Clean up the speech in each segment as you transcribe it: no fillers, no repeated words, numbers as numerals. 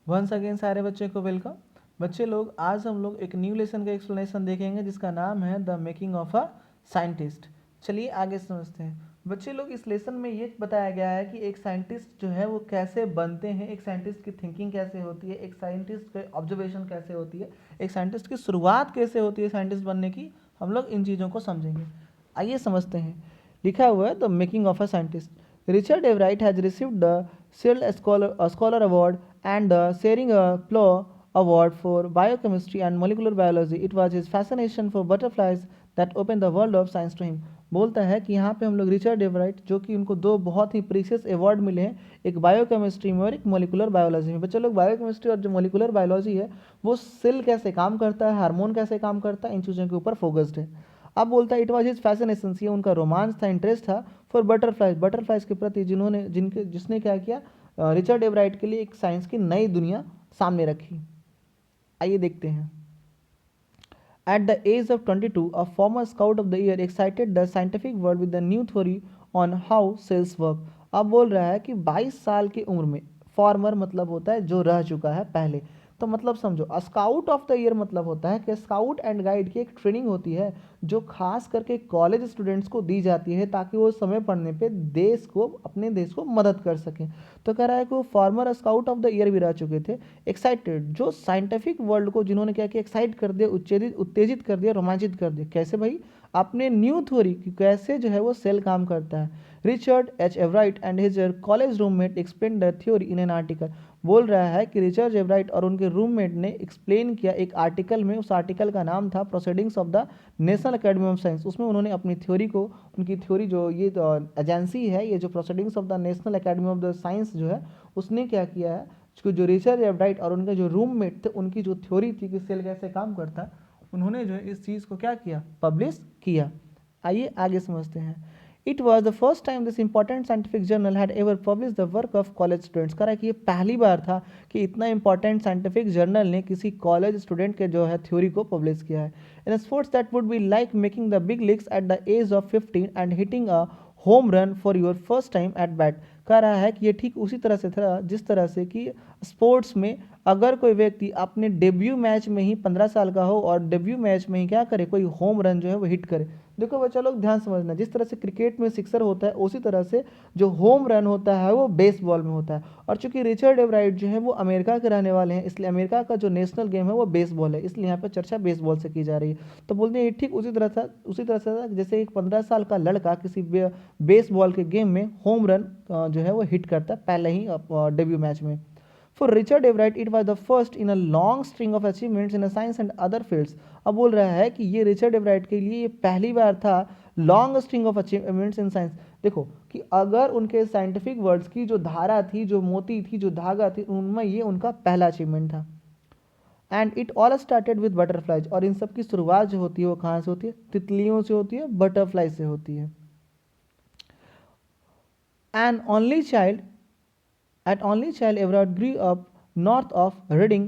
Once again सारे बच्चे को वेलकम। बच्चे लोग, आज हम लोग एक न्यू लेसन का एक्सप्लेनेशन देखेंगे जिसका नाम है the making of a scientist. चलिए आगे समझते हैं। बच्चे लोग, इस लेसन में ये बताया गया है कि एक साइंटिस्ट जो है वो कैसे बनते हैं, एक साइंटिस्ट की थिंकिंग कैसे होती है, एक साइंटिस्ट के ऑब्जर्वेशन कैसे होती है, एक साइंटिस्ट की शुरुआत कैसे होती है साइंटिस्ट बनने की। हम लोग इन चीज़ों को समझेंगे। आइए समझते हैं। लिखा हुआ है the making of a scientist. Richard Ebright has received the Searle Scholar Award and the Sering Plough Award for Biochemistry and Molecular Biology. It was his fascination for butterflies that opened the world of science to him. बोलता है कि यहाँ पे हम लोग Richard एवराइट, जो कि उनको दो बहुत ही प्रीशियस अवार्ड मिले हैं, एक बायोकेमिस्ट्री में और एक मोलिकुलर बायोलॉजी में। बच्चे लोग, बायोकेमिस्ट्री और जो मोलिकुलर बायोलॉजी है वो सेल कैसे काम करता है, हार्मोन कैसे काम करता है, इन चीज़ों के ऊपर फोकस्ड है। अब बोलता है इट वॉज हिज फैसिनेशन, ये उनका रोमांच था, इंटरेस्ट था फॉर बटरफ्लाइज, बटरफ्लाइज के प्रति, जिसने क्या किया, रिचर्ड एवराइट के लिए एक साइंस की नई दुनिया सामने रखी। आइए देखते हैं। At the age of 22, a former Scout of the Year excited the scientific world with a new theory on how cells work. अब बोल रहा है कि 22 साल की उम्र में, फॉर्मर मतलब होता है जो रह चुका है पहले, तो मतलब समझो, स्काउट ऑफ द ईयर मतलब होता है कि स्काउट एंड गाइड की एक ट्रेनिंग होती है जो खास करके कॉलेज स्टूडेंट्स को दी जाती है ताकि वो समय पड़ने पे अपने देश को मदद कर सकें। तो कह रहा है कि वो farmer scout of the year भी रह चुके थे। एक्साइटेड, जो साइंटिफिक वर्ल्ड को जिन्होंने क्या किया, एक्साइट कर दिया, उत्तेजित कर दिया, रोमांचित कर दिया। कैसे भाई? अपने न्यू थ्योरी कि कैसे जो है वो सेल काम करता है। Richard H Ebright and his college roommate explain the theory in an article. बोल रहा है कि रिचर्ड एवराइट और उनके रूममेट ने एक्सप्लेन किया एक आर्टिकल में। उस आर्टिकल का नाम था proceedings of the national academy of science. उसमें उन्होंने अपनी थ्योरी को, उनकी थ्योरी जो ये एजेंसी है, ये जो proceedings of the national academy of the science जो है, उसने क्या किया है, जो रिचर्ड एवराइट और उनके जो रूममेट थे, उनकी जो थ्योरी थी कि सेल कैसे काम करता है, उन्होंने जो है इस चीज़ को क्या किया, पब्लिश किया। आइए आगे समझते हैं। It was the first time this important scientific journal had ever publish the work of college students. कह रहा है कि ये पहली बार था कि इतना इंपॉर्टेंट साइंटिफिक जर्नल ने किसी कॉलेज स्टूडेंट के जो है थ्योरी को पब्लिश किया है। In sports that would be like making the big leagues at the age of 15 and hitting a home run for your first time at bat. कह रहा है कि ये ठीक उसी तरह से था जिस तरह से कि स्पोर्ट्स में अगर कोई व्यक्ति अपने डेब्यू मैच में ही 15 साल का हो और डेब्यू मैच में ही क्या करे, कोई होम रन जो है वो हिट करे। देखो बच्चा लोग, ध्यान समझना, जिस तरह से क्रिकेट में सिक्सर होता है उसी तरह से जो होम रन होता है वो बेसबॉल में होता है। और चूंकि रिचर्ड एवराइट जो है वो अमेरिका के रहने वाले हैं, इसलिए अमेरिका का जो नेशनल गेम है वो बेसबॉल है, इसलिए यहाँ पर चर्चा बेसबॉल से की जा रही है। तो बोलते हैं ठीक उसी तरह से था जैसे एक 15 साल का लड़का किसी बेसबॉल के गेम में होम रन जो है वो हिट करता है पहले ही डेब्यू मैच में। For Richard Everett, it was the first in a long string of achievements in a science and other fields. अब बोल रहा है कि ये रिचर्ड एवराइट के लिए ये पहली बार था long string of achievements in science. देखो कि अगर उनके साइंटिफिक वर्ड्स की जो धारा थी, जो मोती थी, जो धागा थी, उनमें ये उनका पहला अचीवमेंट था। And it all started with butterflies, और इन सब की शुरुआत जो होती है वो कहाँ से होती है? तितलियों से होती है, बटरफ्लाई से होती है। An only child At only child Everett grew up north of Reading,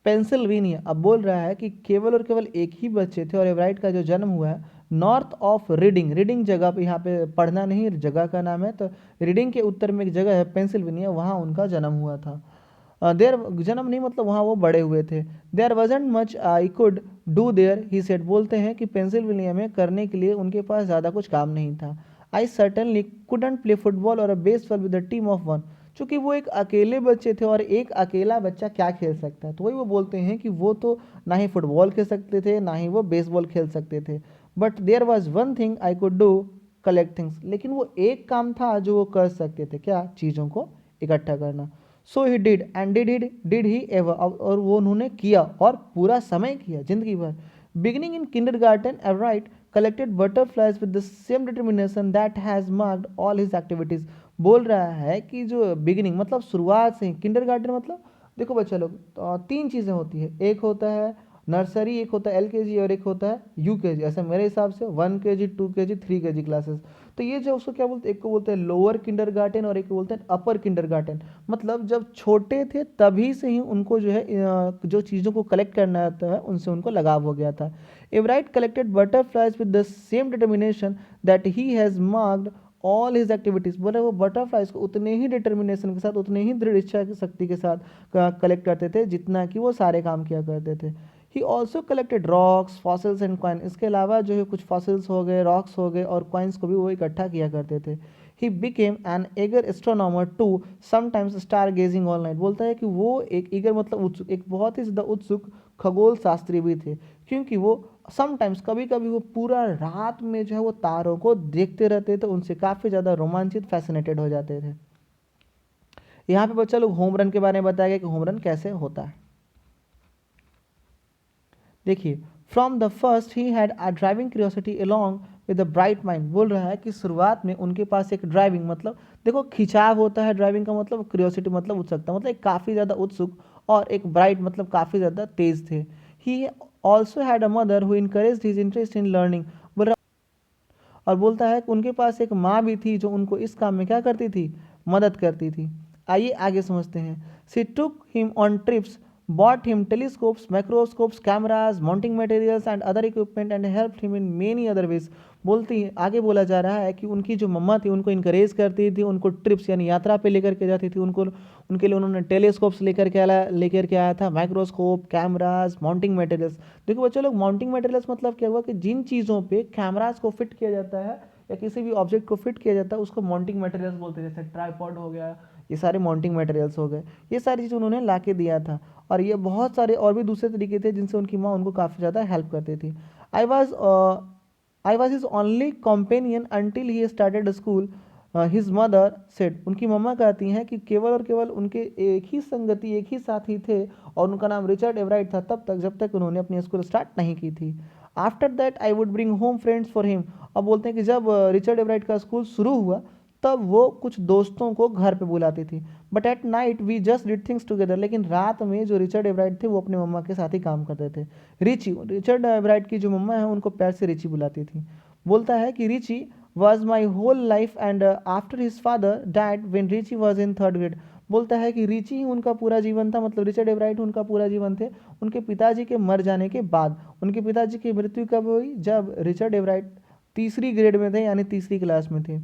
Pennsylvania. अब बोल रहा है कि केवल और केवल एक ही बच्चे थे और एवराइट का जो जन्म हुआ है नॉर्थ ऑफ रीडिंग, रीडिंग जगह पे, यहाँ पे पढ़ना नहीं, जगह का नाम है, तो रीडिंग के उत्तर में एक जगह है पेंसिल्वेनिया, वहाँ उनका जन्म हुआ था। देर जन्म नहीं मतलब वहाँ वो बड़े हुए थे। There wasn't much I could do there he said. बोलते हैं कि पेंसिल्वेनिया में करने के लिए उनके पास ज़्यादा कुछ काम नहीं था। I certainly couldn't play football or a baseball with the team of one. चूंकि वो एक अकेले बच्चे थे और एक अकेला बच्चा क्या खेल सकता है, तो वही वो बोलते हैं कि वो तो ना ही फुटबॉल खेल सकते थे ना ही वो बेसबॉल खेल सकते थे। But there was one thing I could do, collect things. लेकिन वो एक काम था जो वो कर सकते थे, क्या? चीज़ों को इकट्ठा करना। So he did and did he ever, और वो उन्होंने किया और पूरा समय किया, जिंदगी भर। Beginning in kindergarten Ebright collected butterflies with the same determination that has marked all his activities. बोल रहा है कि जो बिगिनिंग मतलब शुरुआत से, किंडरगार्टन मतलब, देखो बच्चा लोग, तो तीन चीज़ें होती है, एक होता है नर्सरी, एक होता है एलकेजी और एक होता है यूकेजी। ऐसा मेरे हिसाब से 1 kg 2 kg 3 kg क्लासेस। तो ये जो उसको क्या बोलते हैं, एक को बोलते हैं लोअर किंडरगार्टन और एक को बोलते हैं अपर किंडरगार्टन। मतलब जब छोटे थे तभी से ही उनको जो है जो चीज़ों को कलेक्ट करना आता है उनसे उनको लगाव हो गया था। Ebright collected butterflies with the same determination that he has marked all his activities, बोला वो बटरफ्लाइज को उतने ही डिटर्मिनेशन के साथ, उतने ही दृढ़ इच्छा की शक्ति के साथ कलेक्ट करते थे जितना कि वो सारे काम किया करते थे। He also collected rocks, fossils and coin, इसके अलावा जो है कुछ फॉसिल्स हो गए, रॉक्स हो गए और कॉइन्स को भी वो इकट्ठा किया करते थे। He became an eager astronomer too sometimes star gazing all night, बोलता है कि वो एक ईगर मतलब उत्सुक, एक बहुत ही ज़्यादा उत्सुक खगोल शास्त्री भी थे, क्योंकि वो समटाइम्स कभी कभी वो पूरा रात में जो है वो तारों को देखते रहते थे, उनसे काफ़ी ज़्यादा रोमांचित, फैसिनेटेड हो जाते थे। यहाँ पे बच्चा लोग होम रन के बारे में बताया गया कि होम रन कैसे होता है। देखिए, from the first he had a driving curiosity along with a bright mind, बोल रहा है कि शुरुआत में उनके पास एक ड्राइविंग मतलब देखो खिंचाव होता है, ड्राइविंग का मतलब क्यूरियोसिटी मतलब उत्सुकता, मतलब एक काफ़ी ज़्यादा उत्सुक, और एक ब्राइट मतलब काफ़ी ज़्यादा तेज थे। He also had a mother who encouraged his interest in learning, बोल रहा, और बोलता है कि उनके पास एक माँ भी थी जो उनको इस काम में क्या करती थी, मदद करती थी। आइए आगे समझते हैं। She took him on trips, bought him telescopes, microscopes, cameras, mounting materials and other equipment and helped him in many other ways। बोलती है, आगे बोला जा रहा है कि उनकी जो मम्मा थी उनको इनकरेज करती थी, उनको ट्रिप्स यानी यात्रा पे लेकर के जाती थी, उनको उनके लिए उन्होंने टेलीस्कोप्स लेकर के आया था, माइक्रोस्कोप, कैमराज, माउंटिंग मटेरियल्स। देखो बच्चों लोग, माउंटिंग मटेरियल्स मतलब क्या हुआ कि जिन चीज़ों पे कैमराज को फिट किया जाता है या किसी भी ऑब्जेक्ट को फिट किया जाता है उसको माउंटिंग मटेरियल्स बोलते हैं, जैसे ट्राईपॉड हो गया, ये सारे माउंटिंग मटेरियल्स हो गए, ये सारी चीज़ें उन्होंने ला के दिया था। और ये बहुत सारे और भी दूसरे तरीके थे जिनसे उनकी माँ उनको काफ़ी ज़्यादा हेल्प करती थी। I was I was his only companion until he started school, his mother said, उनकी मम्मा कहती हैं कि केवल और केवल उनके एक ही संगति, एक ही साथी थे और उनका नाम रिचर्ड एवराइट था तब तक जब तक उन्होंने अपनी स्कूल स्टार्ट नहीं की थी। After that I would bring home friends for him, अब बोलते हैं कि जब रिचर्ड एवराइट का स्कूल शुरू हुआ तब वो कुछ दोस्तों को घर पे बुलाती थी। But at night we just did things together, लेकिन रात में जो रिचर्ड एवराइट थे वो अपने मम्मा के साथ ही काम करते थे। रिची, रिचर्ड एवराइट की जो मम्मा है उनको प्यार से रिची बुलाती थी। बोलता है कि Richie was my whole life and after his father died when Richie was in third grade, बोलता है कि रिची ही उनका पूरा जीवन था, मतलब रिचर्ड एवराइट उनका पूरा जीवन थे उनके पिताजी के मर जाने के बाद। उनके पिताजी की मृत्यु कब हुई, जब रिचर्ड एवराइट तीसरी ग्रेड में थे यानी तीसरी क्लास में थे।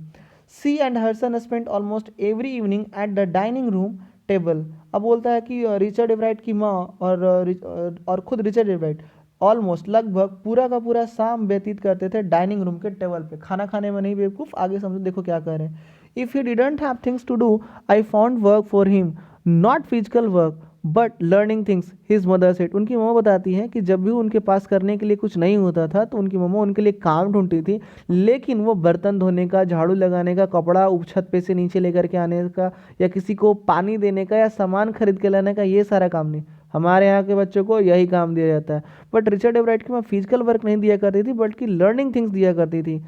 She and her son spent almost every evening at the dining room table, अब बोलता है कि रिचर्ड एवराइट की माँ और खुद रिचर्ड एवराइट ऑलमोस्ट लगभग पूरा का पूरा शाम व्यतीत करते थे डाइनिंग रूम के टेबल पे, खाना खाने में नहीं बेवकूफ़, आगे समझो देखो क्या कह रहे हैं। If he didn't have things to do I found work for him, not physical work but learning things, his mother said, उनकी मम्मा बताती हैं कि जब भी उनके पास करने के लिए कुछ नहीं होता था तो उनकी मम्मा उनके लिए काम ढूंढती थी, लेकिन वो बर्तन धोने का, झाड़ू लगाने का, कपड़ा छत पे से नीचे लेकर के आने का, या किसी को पानी देने का, या सामान खरीद के लाने का, ये सारा काम नहीं। हमारे यहाँ के बच्चों को यही काम दिया जाता है। बट रिचर्ड एवराइट की माँ फिजिकल वर्क नहीं दिया करती थी बल्कि लर्निंग थिंग्स दिया करती थी।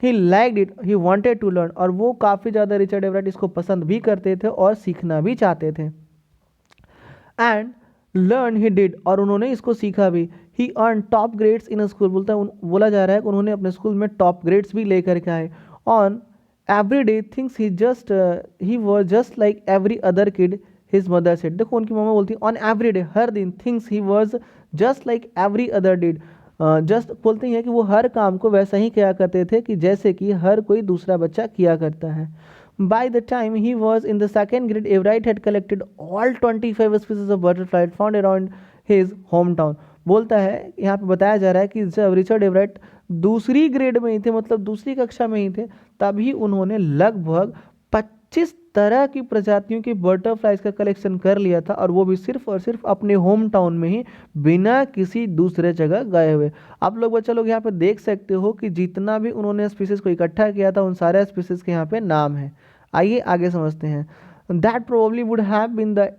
He like it, he wanted to learn, और वो काफ़ी ज़्यादा रिचर्ड एवराइट इसको पसंद भी करते थे और सीखना भी चाहते थे। एंड लर्न ही डिड, और उन्होंने इसको सीखा भी। He earn top grades in school, बोला जा रहा है कि उन्होंने अपने स्कूल में टॉप ग्रेड्स भी लेकर के आए। On every day things he was just like every other kid, his mother said, देखो उनकी मम्मा बोलती है ऑन एवरी डे, हर दिन, things he was just like every other did, just बोलते हैं कि वो हर काम को वैसा ही किया करते थे कि जैसे कि हर कोई दूसरा बच्चा किया करता है। By the time he was in the second grade, Everett had collected all 25 species of butterflies found around his hometown। बोलता है, यहाँ पे बताया जा रहा है कि जब रिचर्ड एवरेट दूसरी ग्रेड में ही थे, मतलब दूसरी कक्षा में ही थे, तभी उन्होंने लगभग 25 तरह की प्रजातियों के बटरफ्लाइज का कलेक्शन कर लिया था, और वो भी सिर्फ और सिर्फ अपने होम टाउन में ही, बिना किसी दूसरे जगह गए हुए। आप लोग बच्चा लोग यहाँ पे देख सकते हो कि जितना भी उन्होंने स्पीसीज को इकट्ठा किया था उन सारे स्पीसीज के यहाँ पे नाम है। आइए आगे समझते हैं। That probably would have been the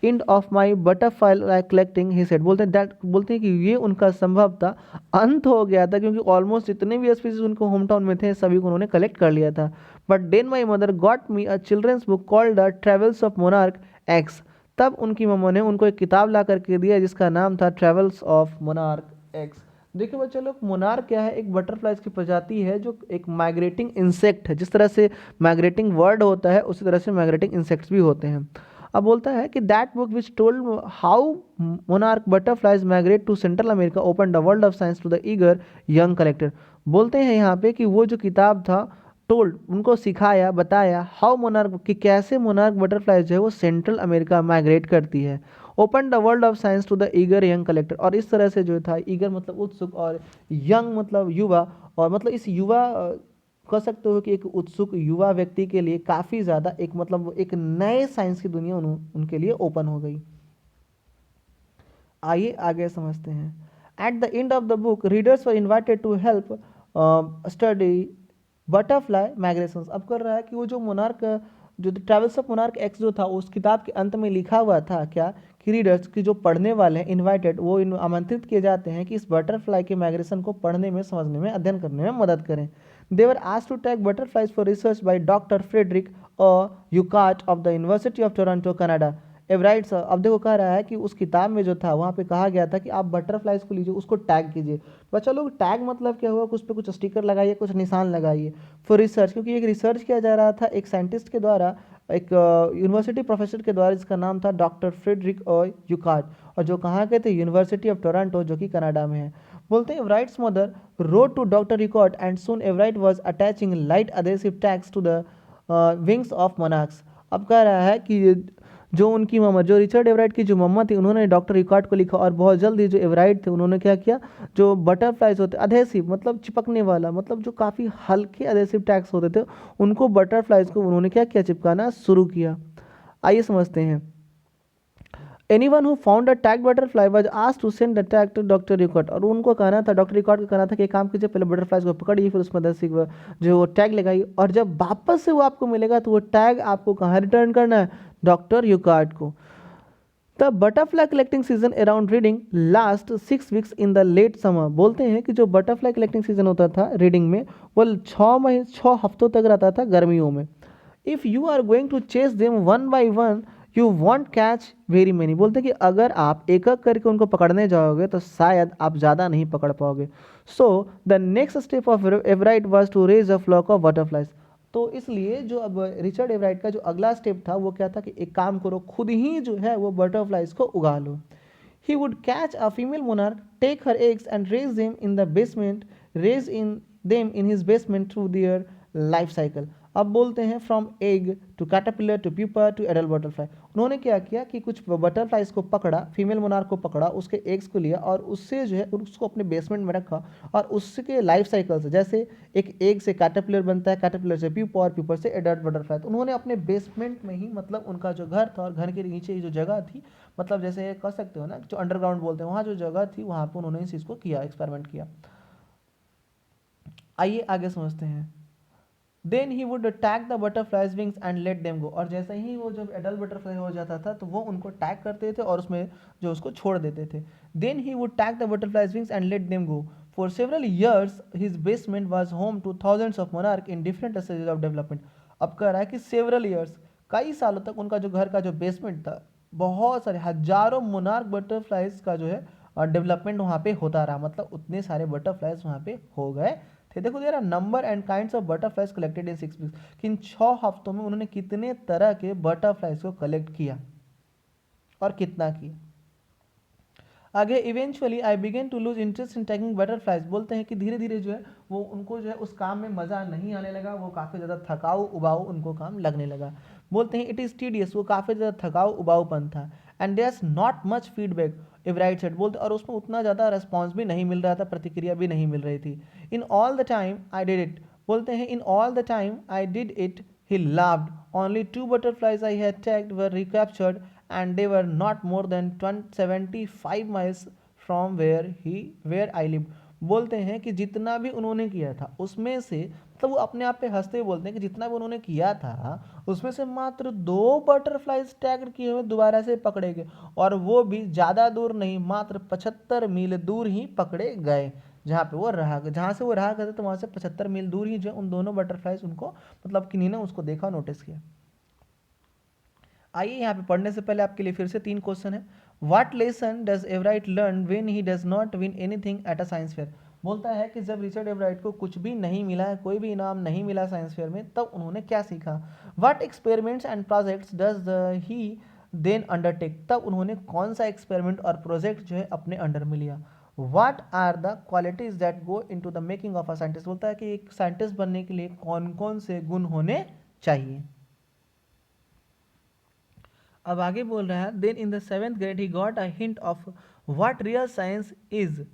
end of my butterfly collecting, he said, बोलते हैं कि ये उनका संभवतः अंत हो गया था, क्योंकि ऑलमोस्ट जितने भी स्पीसीज उनको होम टाउन में थे सभी को उन्होंने कलेक्ट कर लिया था। But then my mother got me a children's book called the travels of Monarch X, तब उनकी मम्मा ने उनको एक किताब ला करके दिया जिसका नाम था ट्रेवल्स ऑफ मोनार्क एक्स। देखिए बच्चे लोग, मोनार्क क्या है, एक बटरफ्लाइज की प्रजाति है जो एक माइग्रेटिंग इंसेक्ट है। जिस तरह से माइग्रेटिंग वर्ड होता है उसी तरह से माइग्रेटिंग इंसेक्ट्स भी होते हैं। अब बोलता है कि that book which told how monarch butterflies migrate to Central America open the world of science to the eager young collector. बोलते हैं यहाँ पे कि वो जो किताब था टोल्ड उनको सिखाया बताया हाउ मोनार्क कि कैसे मोनार्क बटरफ्लाई जो है वो सेंट्रल अमेरिका माइग्रेट करती है। Open the world of science to the eager young collector, और इस तरह से जो था ईगर मतलब उत्सुक और यंग मतलब युवा, और मतलब इस युवा कह सकते हो कि एक उत्सुक युवा व्यक्ति के लिए काफ़ी ज़्यादा एक मतलब एक नए साइंस की दुनिया उनके लिए ओपन हो गई। आइए आगे समझते हैं। At the end of the book readers were invited to help study butterfly migration. अब कर रहा है कि वो जो मोनार्क जो ट्रेवल्स ऑफ मोनार्क एक्स जो था उस किताब के अंत में लिखा हुआ था क्या कि रीडर्स की जो पढ़ने वाले हैं इन्वाइटेड वो आमंत्रित किए जाते हैं कि इस बटरफ्लाई के माइग्रेशन को पढ़ने में समझने में अध्ययन करने में मदद करें। They were asked to tag butterflies for research by doctor Frederick Urquhart of the University of Toronto Canada. Ebright अब देखो कह रहा है कि उस किताब में जो था वहाँ पे कहा गया था कि आप बटरफ्लाइज को लीजिए उसको टैग कीजिए। बच्चा लोग टैग मतलब क्या हुआ कि उस पर कुछ स्टिकर लगाइए कुछ निशान लगाइए फॉर रिसर्च, क्योंकि एक रिसर्च किया जा रहा था एक साइंटिस्ट के द्वारा, एक यूनिवर्सिटी प्रोफेसर के द्वारा जिसका नाम था डॉक्टर फ्रेडरिक यूकार्ट, और जो कहाँ के थे यूनिवर्सिटी ऑफ टोरंटो जो कि कनाडा में है। बोलते हैं Ebright's mother wrote to doctor Urquhart and soon Ebright was attaching light adhesive tags to the wings of monarchs. अब कह रहा है कि जो उनकी मम्मा जो रिचर्ड एवराइट की जो मम्मा थी उन्होंने डॉक्टर रिकॉर्ड को लिखा, और बहुत जल्दी जो एवराइट थे उन्होंने क्या किया जो बटरफ्लाइज होते अधेसिव मतलब चिपकने वाला मतलब जो काफ़ी हल्के अधेसिव टैग्स होते थे उनको बटरफ्लाइज को उन्होंने क्या किया चिपकाना शुरू किया। आइए समझते हैं। Anyone who found a tag butterfly was asked to send the tag to doctor record, और उनको कहना था डॉक्टर रिकॉर्ड को कहना था कि एक काम कीजिए पहले बटरफ्लाइज को पकड़िए फिर उसमें दस जो टैग लगाइए, और जब वापस से वो आपको मिलेगा तो वो टैग आपको कहाँ रिटर्न करना है डॉक्टर यूकार्ट को। The butterfly collecting season around Reading last 6 weeks in the late summer. बोलते हैं कि जो बटरफ्लाई कलेक्टिंग सीजन होता था रीडिंग में वो 6 हफ्तों तक रहता था गर्मियों में। If you are going to chase them one by one you won't catch very many. बोलते हैं कि अगर आप एक एक करके उनको पकड़ने जाओगे तो शायद आप ज़्यादा नहीं पकड़ पाओगे। So the next step of Ebright was to raise a flock of butterflies. तो इसलिए जो अब रिचर्ड एवराइट का जो अगला स्टेप था वो क्या था कि एक काम करो खुद ही जो है वो बटरफ्लाइज को उगा लो। He would catch a female monarch, take her eggs and raise them in the basement, raise in them in his basement through their life cycle। अब बोलते हैं from egg to caterpillar to pupa to adult butterfly. उन्होंने क्या किया कि कुछ butterflies को पकड़ा, फीमेल मोनार्क को पकड़ा, उसके एग्स को लिया और उससे जो है उसको अपने बेसमेंट में रखा, और उसके लाइफ साइकिल से जैसे एक एग से कैटरपिलर बनता है, कैटरपिलर से प्यूपा और प्यूपर से एडल्ट बटरफ्लाई, तो उन्होंने अपने बेसमेंट में ही मतलब उनका जो घर था और घर के नीचे जो जगह थी मतलब जैसे कह सकते हो ना जो अंडरग्राउंड बोलते हैं वहाँ जो जगह थी वहाँ पर उन्होंने इस चीज़ को किया एक्सपेरिमेंट किया। आइए आगे समझते हैं। Then he would tag the butterflies wings and let them go, और जैसे ही वो जब एडल्ट बटरफ्लाई हो जाता था तो वो उनको टैग करते थे और उसमें जो उसको छोड़ देते थे। Then he would tag the butterflies wings and let them go. For several years his basement was home to thousands of monarch in different stages of development. अब कह रहा है कि सेवरल ईयर्स कई सालों तक उनका जो घर का जो बेसमेंट था बहुत सारे हजारों मोनार्क बटरफ्लाइज का जो है डेवलपमेंट वहाँ पे होता रहा, मतलब उतने सारे बटरफ्लाइज वहाँ पे हो गए थे। देखो there are number and kinds of butterflies collected in 6 weeks, कि इन 6 हफ्तों में उन्होंने कितने तरह के बटरफ्लाइज को कलेक्ट किया और कितना किया। आगे eventually I began to lose interest in tagging butterflies. बोलते हैं कि धीरे धीरे जो है वो उनको जो है उस काम में मज़ा नहीं आने लगा, वो काफ़ी ज़्यादा थकाऊ उबाऊ उनको काम लगने लगा। बोलते हैं इट इज़ टीडियस, वो काफ़ी ज़्यादा थकाऊ उबाऊपन था। And there not much feedback Ebright said, बोलते और उसमें उतना ज़्यादा रिस्पॉन्स भी नहीं मिल रहा था, प्रतिक्रिया भी नहीं मिल रही थी। In all the time I did it, बोलते हैं in all the time I did it he लाव्ड, only 2 butterflies I had tagged were recaptured and they were not more than 75 miles from where I lived। बोलते हैं कि जितना भी उन्होंने किया था उसमें से मतलब वो अपने आप पे हंसते हुए बोलते हैं कि जितना भी उन्होंने किया था उसमें से मात्र 2 बटरफ्लाइज टैग किए हुए दोबारा से पकड़े गए, और वो भी ज़्यादा दूर नहीं, मात्र 75 मील दूर ही पकड़े गए। जहाँ पे वो रहा जहाँ से वो रहा करते तो वहाँ से 75 मील दूर ही जो उन दोनों बटरफ्लाइज उनको मतलब किन्हीं ने उसको देखा नोटिस किया। आइए यहाँ पे पढ़ने से पहले आपके लिए फिर से 3 क्वेश्चन है। What lesson does Ebright learn when he does not win anything at a science fair. बोलता है कि जब रिचर्ड एवराइट को कुछ भी नहीं मिला है, कोई भी इनाम नहीं मिला साइंस फेयर में, तब उन्होंने क्या सीखा। What experiments and projects does he then undertake, तब उन्होंने कौन सा एक्सपेरिमेंट और प्रोजेक्ट जो है अपने अंडर में लिया। What are the qualities that go into the making of a scientist, बोलता है कि एक साइंटिस्ट बनने के लिए कौन कौन से गुण होने चाहिए। अब आगे बोल रहा है, then in the 7th grade he got a hint of what real science is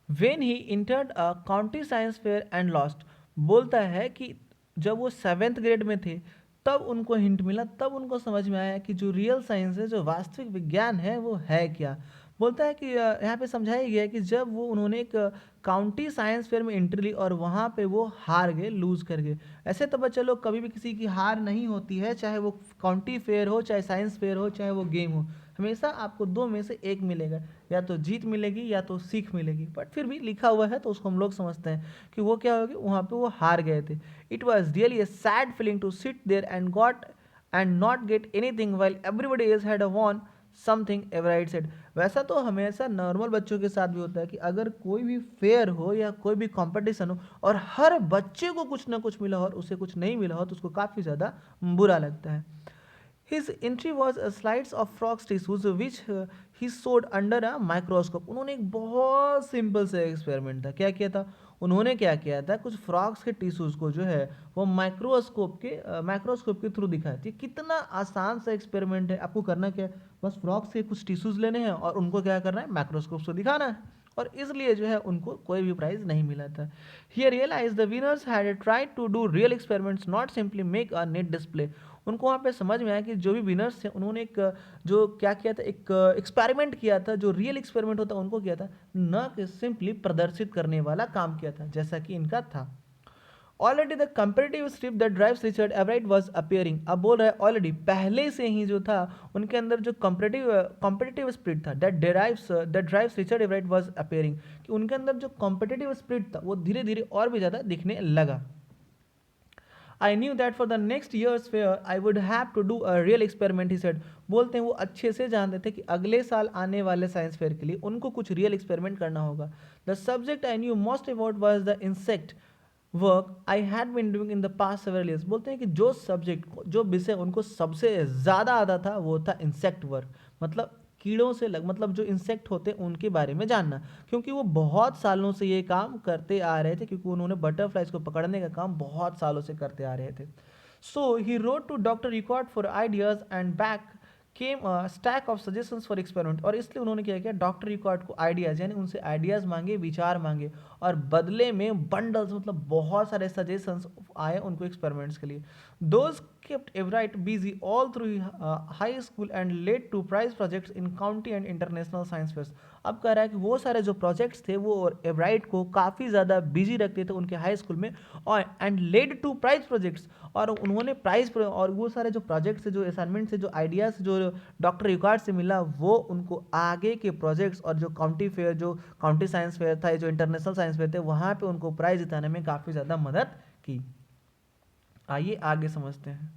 when he entered a county science fair and lost. बोलता है कि जब वो 7th ग्रेड में थे तब उनको हिंट मिला, तब उनको समझ में आया कि जो रियल साइंस है, जो वास्तविक विज्ञान है, वो है क्या। बोलता है कि यहाँ पे समझाया गया है कि जब वो उन्होंने एक काउंटी साइंस फेयर में एंट्री ली और वहाँ पे वो हार गए, लूज कर गए। ऐसे तो बच्चे लोग कभी भी किसी की हार नहीं होती है, चाहे वो काउंटी फेयर हो, चाहे साइंस फेयर हो, चाहे वो गेम हो, हमेशा आपको दो में से एक मिलेगा, या तो जीत मिलेगी या तो सीख मिलेगी। बट फिर भी लिखा हुआ है तो उसको हम लोग समझते हैं कि वो क्या होगी, वहाँ पे वो हार गए थे। It was really a sad feeling to sit there and not get anything while everybody else had won something Ebright said. वैसा तो हमेशा नॉर्मल बच्चों के साथ भी होता है कि अगर कोई भी फेयर हो या कोई भी कंपटीशन हो और हर बच्चे को कुछ ना कुछ मिला हो और उसे कुछ नहीं मिला हो, तो उसको काफ़ी ज़्यादा बुरा लगता है। His entry was a slides of frogs tissues which he showed under a microscope। उन्होंने एक बहुत सिंपल सा एक्सपेरिमेंट था, क्या किया था उन्होंने, क्या किया था, कुछ फ्रॉग्स के टिश्यूज को जो है वो माइक्रोस्कोप के थ्रू दिखाया था। कितना आसान सा एक्सपेरिमेंट है, आपको करना क्या है, बस फ्रॉग्स के कुछ टिश्यूज लेने हैं और उनको क्या करना है, माइक्रोस्कोप से दिखाना है, और इसलिए जो है उनको कोई भी प्राइज नहीं मिला था। He realized the winners had tried to do real experiments, not simply make a neat display। उनको वहाँ पे समझ में आया कि जो भी विनर्स थे उन्होंने एक जो क्या किया था, एक एक्सपेरिमेंट किया था, जो रियल एक्सपेरिमेंट होता है उनको किया था, न कि सिंपली प्रदर्शित करने वाला काम किया था जैसा कि इनका था। Already the competitive strip that drives Richard Ebright was appearing. अब बोल रहा है ऑलरेडी, पहले से ही जो था उनके अंदर जो कॉम्पिटिटिव स्पिरिट था, that drives Richard Ebright was appearing, कि उनके अंदर जो कॉम्पिटिटिव स्पिरिट था वो धीरे धीरे और भी ज़्यादा दिखने लगा। I knew that for the next year's fair I would have to do a real experiment, he said. बोलते हैं वो अच्छे से जानते थे कि अगले साल आने वाले साइंस फेयर के लिए उनको कुछ रियल एक्सपेरिमेंट करना होगा। The subject I knew most about was the insect work I had been doing in the past several years. बोलते हैं कि जो सब्जेक्ट, जो विषय उनको सबसे ज़्यादा आता था वो था इंसेक्ट वर्क, मतलब कीड़ों से मतलब जो इंसेक्ट होते हैं उनके बारे में जानना, क्योंकि वो बहुत सालों से ये काम करते आ रहे थे, क्योंकि उन्होंने बटरफ्लाइज को पकड़ने का काम बहुत सालों से करते आ रहे थे। So he wrote to doctor Urquhart for ideas and back came stack of suggestions for experiment. और इसलिए उन्होंने क्या किया, डॉक्टर रिकॉर्ड को आइडियाज़, यानी उनसे आइडियाज़ मांगे, विचार मांगे, और बदले में बंडल्स, मतलब बहुत सारे सजेशंस आए उनको एक्सपेरिमेंट्स के लिए। Those kept Everett busy all through high school and led to prize projects in county and international science fairs। अब कह रहा है कि वो सारे जो प्रोजेक्ट्स थे वो एवराइट को काफ़ी ज़्यादा बिजी रखते थे उनके हाई स्कूल में, और and led to prize projects, और उन्होंने प्राइज और वो सारे जो प्रोजेक्ट्स, जो असाइनमेंट से, जो आइडियाज़ जो डॉक्टर रिकॉर्ड से मिला, वो उनको आगे के प्रोजेक्ट्स और जो काउंटी फेयर, जो काउंटी साइंस फेयर था, जो इंटरनेशनल साइंस फेयर थे, वहाँ पे उनको प्राइज जिताने में काफ़ी ज़्यादा मदद की। आइए आगे समझते हैं।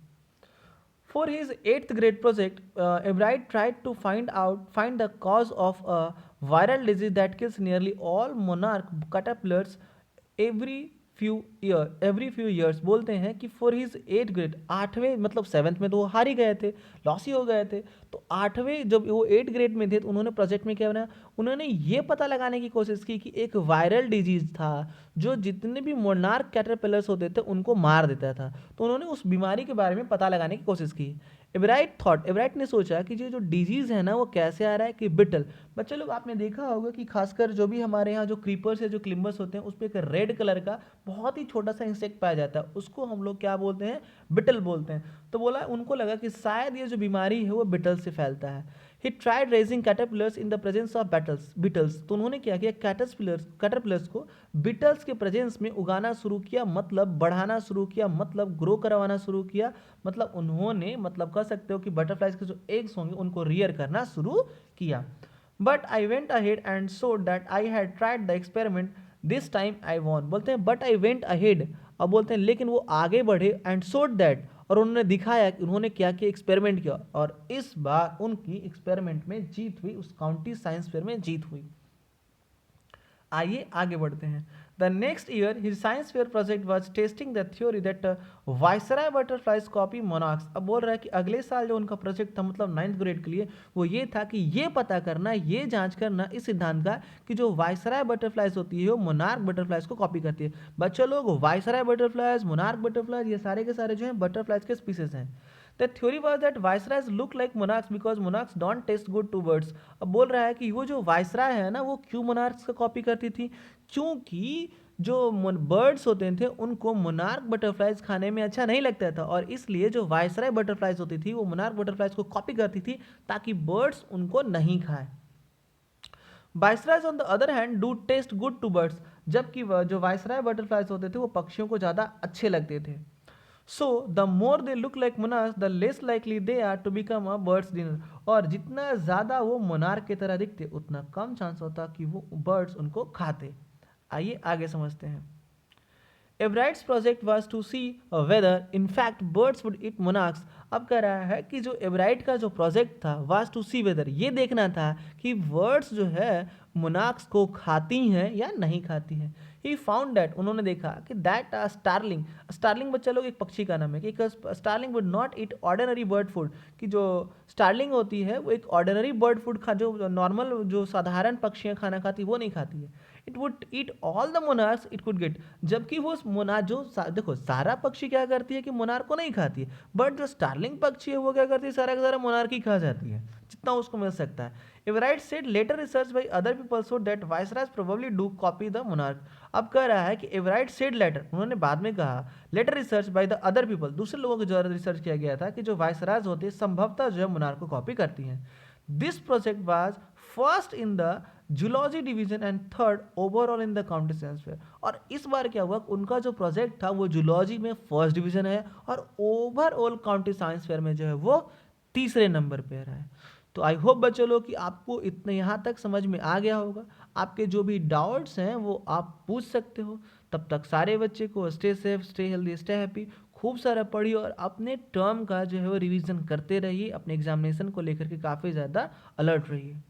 For his 8th grade project, Everett tried to find the cause of a viral disease that kills nearly all monarch caterpillars every few years। बोलते हैं कि फॉर हिज 8th ग्रेड, 8वें मतलब 7th में तो वो हार ही गए थे, लॉस ही हो गए थे, तो 8वें जब वो 8th ग्रेड में थे तो उन्होंने प्रोजेक्ट में क्या बनाया, उन्होंने ये पता लगाने की कोशिश की कि एक वायरल डिजीज था जो जितने भी मोनार्क कैटरपिलर्स होते थे उनको मार देता था, तो उन्होंने उस बीमारी के बारे में पता लगाने की कोशिश की। एवराइट ने सोचा कि ये जो डिजीज़ है ना वो कैसे आ रहा है, कि बिटल, बच्चे लोग आपने देखा होगा कि खासकर जो भी हमारे यहाँ जो क्रीपर्स या जो क्लिम्बर्स होते हैं उस पर एक रेड कलर का बहुत ही छोटा सा इंसेक्ट पाया जाता है, उसको हम लोग क्या बोलते हैं, बिटल बोलते हैं। तो बोला, उनको लगा कि शायद ये जो बीमारी है वो बिटल से फैलता है। He tried raising caterpillars in the presence of Beatles. तो उन्होंने क्या किया, कैटरपिलर्स को बिटल्स के प्रेजेंस में उगाना शुरू किया, मतलब बढ़ाना शुरू किया, मतलब ग्रो करवाना शुरू किया, मतलब उन्होंने, मतलब कह सकते हो कि बटरफ्लाइज के जो एग्स होंगे उनको रियर करना शुरू किया। But I went ahead and so that I had tried the experiment, this time I won. बोलते हैं बट आई वेंट अहेड, अब बोलते हैं लेकिन वो आगे बढ़े, एंड शोड दैट, और उन्होंने दिखाया कि उन्होंने क्या किया, एक्सपेरिमेंट किया, और इस बार उनकी एक्सपेरिमेंट में जीत हुई, उस काउंटी साइंस फेयर में जीत हुई। आइए आगे बढ़ते हैं। The next year, his science fair project was testing the theory that viceroy butterflies copy monarchs. अब बोल रहा है कि अगले साल जो उनका प्रोजेक्ट था मतलब 9th ग्रेड के लिए वो ये था कि ये पता करना, ये जांच करना इस सिद्धांत का कि जो वाइसराय बटरफ्लाइज होती है वो मोनार्क बटरफ्लाइज को कॉपी करती है। बच्चों लोग, वाइसराय बटरफ्लाइज, मोनार्क बटरफ्लाइज, ये सारे के सारे जो हैं बटरफ्लाइज के स्पीसीज हैं। The theory was that viceroys look like monarchs because monarchs don't taste good to birds. अब बोल रहा है कि वो जो वाइसराय है ना वो क्यों मोनार्क्स का कॉपी करती थी, क्योंकि जो बर्ड्स होते थे उनको मोनार्क बटरफ्लाइज खाने में अच्छा नहीं लगता था और इसलिए जो वाइसराय बटरफ्लाइज होती थी वो मोनार्क बटरफ्लाइज को कॉपी करती थी ताकि बर्ड्स उनको नहीं खाए। Viceroys on the other hand do taste good to birds, जबकि जो वाइसराय बटरफ्लाइज होते थे वो पक्षियों को ज़्यादा अच्छे लगते थे। So the more they look like monarchs the less likely they are to become a bird's dinner, और जितना ज़्यादा वो मोनार्क की तरह दिखते उतना कम चांस होता कि वो बर्ड्स उनको खाते। आइए आगे समझते हैं। Ebright's project was to see whether in fact birds would eat monarchs. अब कह रहा है कि जो एवराइट का जो प्रोजेक्ट था वाज टू सी वेदर, ये देखना था कि बर्ड्स जो है मोनार्क्स को खाती हैं या नहीं खाती हैं। ही फाउंड दैट, उन्होंने देखा कि दैट स्टारलिंग, स्टारलिंग बच्चा लोग एक पक्षी का नाम है, कि starling would not eat ordinary bird food, कि जो स्टारलिंग होती है वो एक ऑर्डिनरी बर्ड फूड खा, जो नॉर्मल जो साधारण पक्षियाँ खाना खाती वो नहीं खाती है। It would eat all the monarchs it could get, जबकि वो मोनार जो देखो सारा पक्षी क्या करती है कि मोनार्क को नहीं खाती है, बट जो स्टारलिंग पक्षी है वो क्या करती है, सारा का सारा मोनार्क ही खा जाती है जितना उसको मिल सकता है। Ebright said later research by other people show that viceroys probably do copy the monarch. अब कह रहा है कि एवराइट सेड लेटर, उन्होंने बाद में कहा, later research by the other people, दूसरे लोगों के द्वारा रिसर्च किया गया था कि जो वाइसरायज होते हैं संभवतः जो है मोनार्क को कॉपी करती हैं। This project was first in the zoology division and third overall in the county science fair. और इस बार क्या हुआ, उनका जो प्रोजेक्ट था वो जूलॉजी में फर्स्ट डिवीजन है और ओवरऑल काउंटी साइंस फेयर में जो है वो तीसरे नंबर पे रहा है। तो आई होप बच्चों लोग कि आपको इतने यहाँ तक समझ में आ गया होगा। आपके जो भी डाउट्स हैं वो आप पूछ सकते हो। तब तक सारे बच्चे को stay safe, stay healthy, stay happy, खूब सारा पढ़िए और अपने टर्म का जो है वो रिवीजन करते रहिए, अपने एग्जामिनेशन को लेकर के काफ़ी ज़्यादा अलर्ट रहिए।